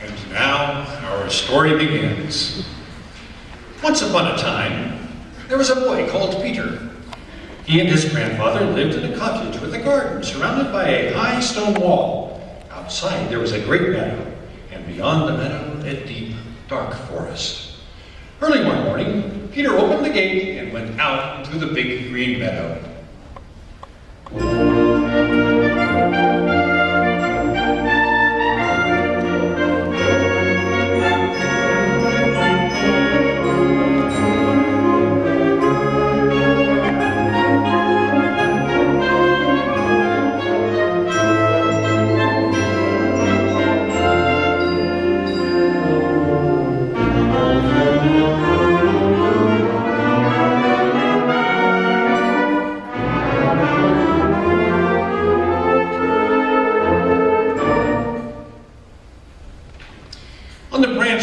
And now our story begins. Once upon a time, there was a boy called Peter. He and his grandfather lived in a cottage with a garden surrounded by a high stone wall. Outside there was a great meadow, and beyond the meadow a deep, dark forest. Early one morning, Peter opened the gate and went out into the big green meadow.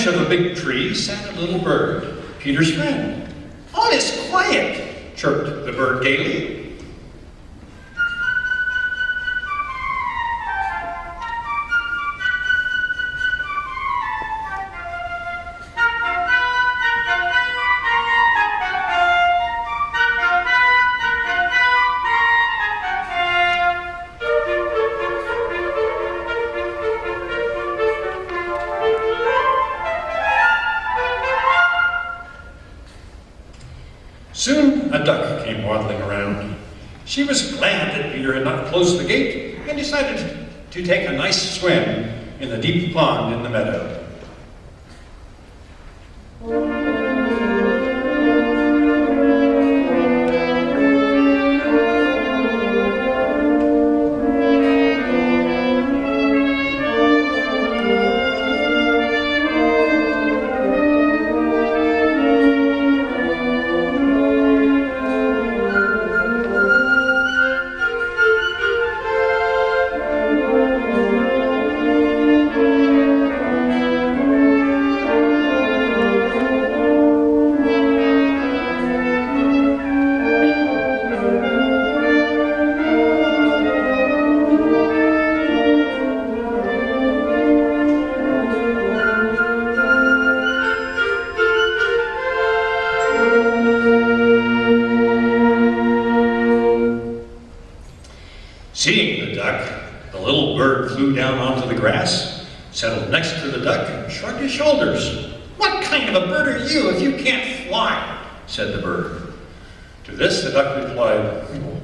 Of a big tree sat a little bird, Peter's friend. "All is quiet," chirped the bird gaily. Soon a duck came waddling around. She was glad that Peter had not closed the gate and decided to take a nice swim in the deep pond in the meadow. Seeing the duck, the little bird flew down onto the grass, settled next to the duck, and shrugged his shoulders. "What kind of a bird are you if you can't fly?" said the bird. To this the duck replied,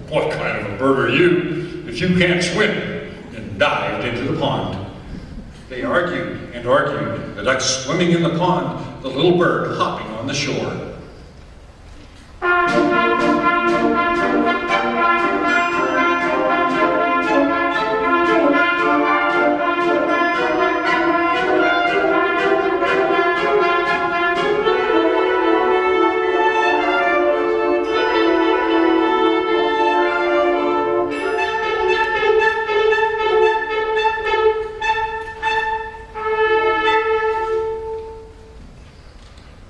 "What kind of a bird are you if you can't swim?" and dived into the pond. They argued and argued, the duck swimming in the pond, the little bird hopping on the shore.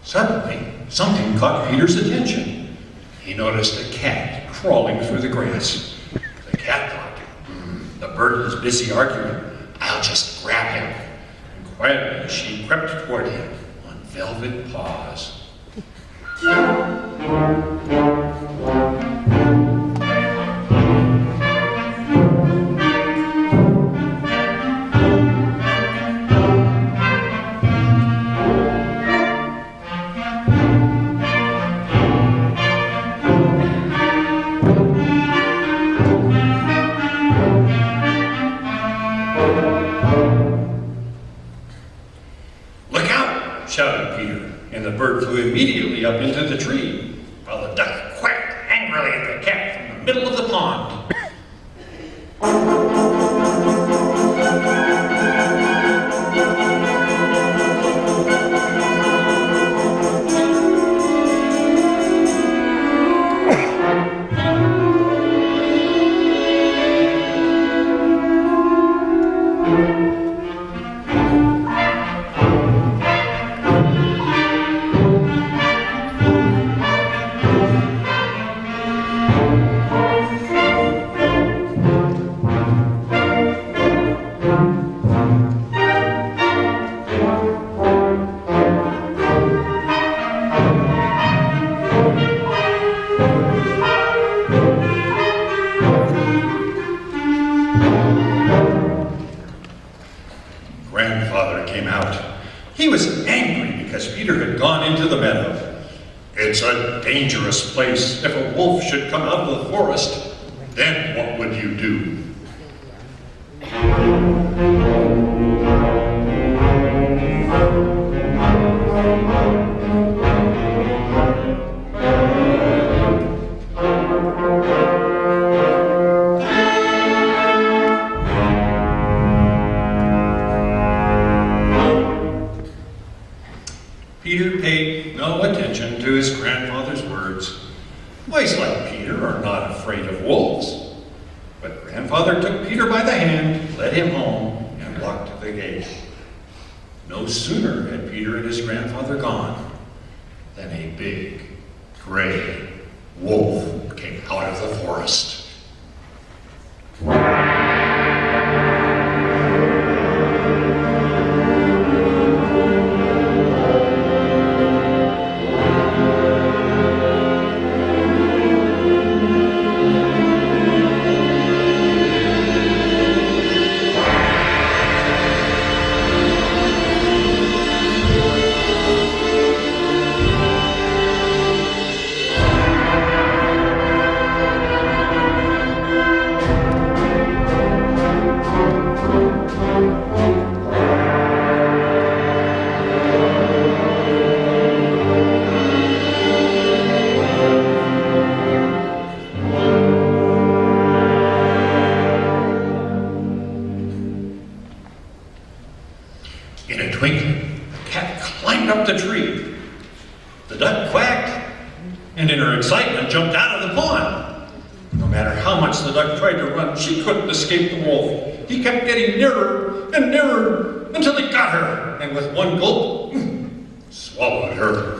Suddenly, something caught Peter's attention. He noticed a cat crawling through the grass. The cat thought, the bird is busy arguing. I'll just grab him. And quietly she crept toward him on velvet paws. Shouted Peter, and the bird flew immediately up into the tree, while the duck quacked angrily at the cat from the middle of the pond. Grandfather came out. He was angry because Peter had gone into the meadow. It's a dangerous place. If a wolf should come out of the forest, then what would you do? Peter paid no attention to his grandfather's words. Boys like Peter are not afraid of wolves. But Grandfather took Peter by the hand, led him home, and locked the gate. No sooner had Peter and his grandfather gone than a big, gray wolf came out of the forest. In a twinkling, the cat climbed up the tree. The duck quacked, and in her excitement jumped out of the pond. No matter how much the duck tried to run, she couldn't escape the wolf. He kept getting nearer and nearer until he got her, and with one gulp, swallowed her.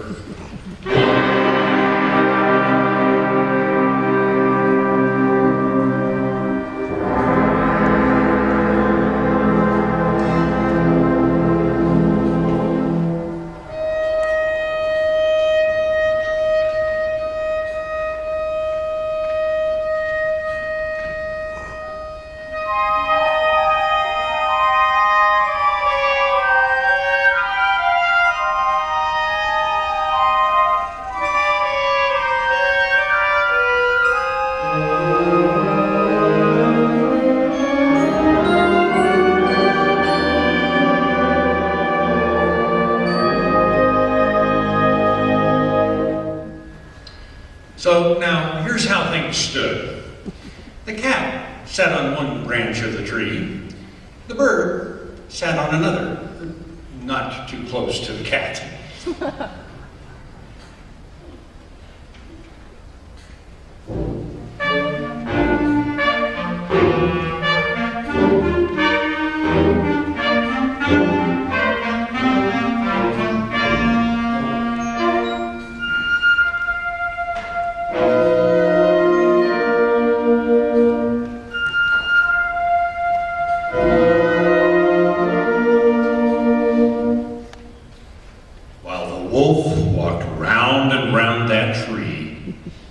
So now, here's how things stood. The cat sat on one branch of the tree. The bird sat on another, not too close to the cat.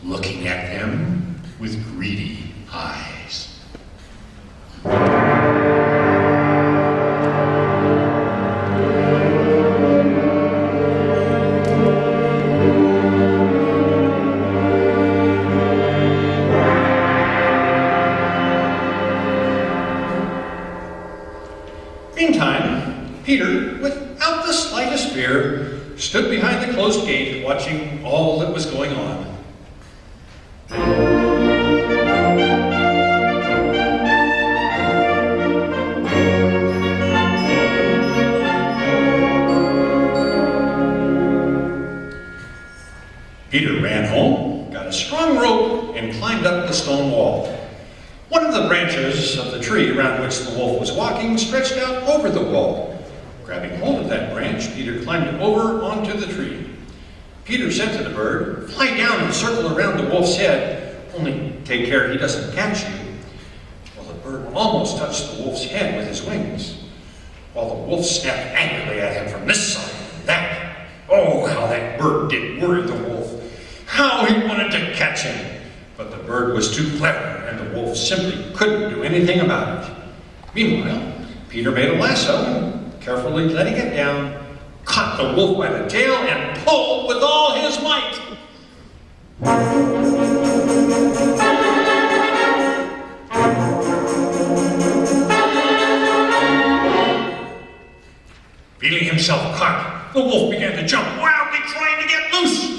Looking at them with greedy eyes. Meantime, Peter, without the slightest fear, stood behind the closed gate watching all that was going on. Peter ran home, got a strong rope, and climbed up the stone wall. One of the branches of the tree around which the wolf was walking stretched out over the wall. Grabbing hold of that branch, Peter climbed over onto the tree. Peter said to the bird, "Fly down and circle around the wolf's head, only take care he doesn't catch you." Well, the bird almost touched the wolf's head with his wings, while the wolf snapped angrily at him from this side and that. Oh, how that bird did worry the wolf. How he wanted to catch him. But the bird was too clever, and the wolf simply couldn't do anything about it. Meanwhile, Peter made a lasso and carefully letting it down, caught the wolf by the tail and pulled with all his might. Feeling himself caught, the wolf began to jump wildly, trying to get loose.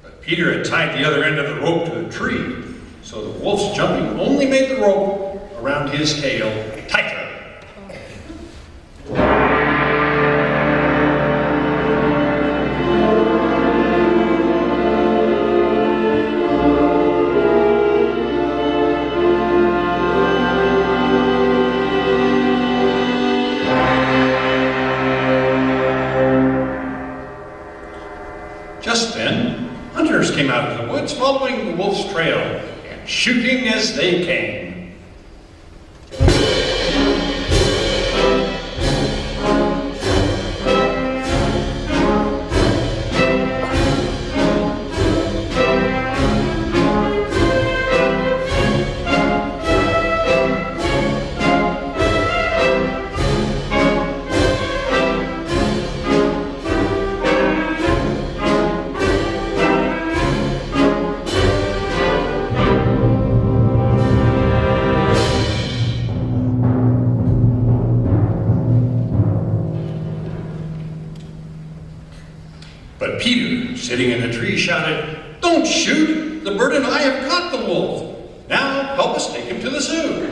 But Peter had tied the other end of the rope to a tree, so the wolf's jumping only made the rope around his tail tighter. Just then, hunters came out of the woods following the wolf's trail and shooting as they came. But Peter, sitting in a tree, shouted, "Don't shoot! The bird and I have caught the wolf. Now help us take him to the zoo."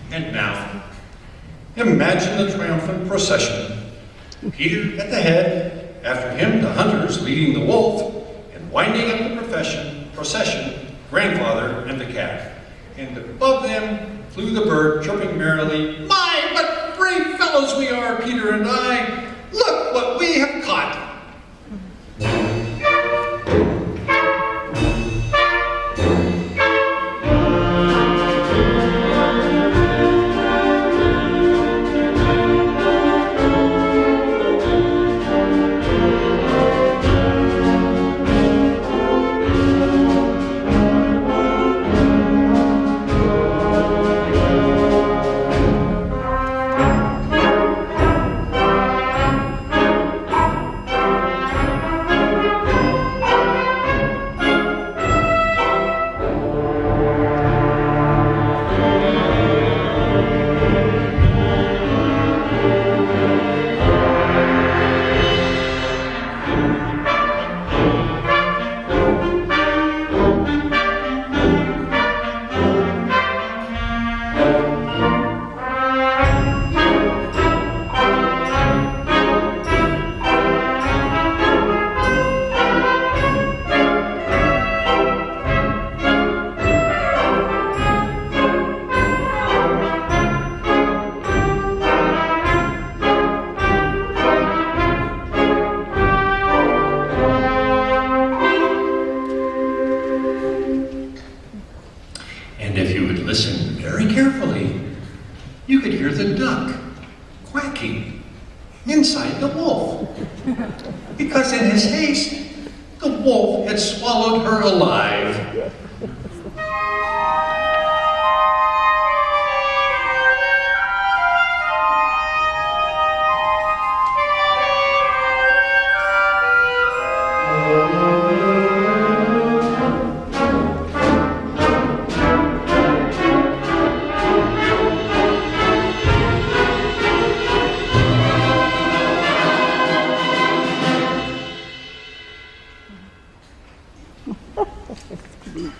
And now, imagine the triumphant procession. Peter at the head, after him the hunters leading the wolf, and winding up the procession, grandfather and the cat. And above them flew the bird, chirping merrily, "My, what brave fellows we are, Peter and I! Look what we have caught!" And if you would listen very carefully, you could hear the duck quacking inside the wolf. Because in his haste, the wolf had swallowed her alive. Sweet.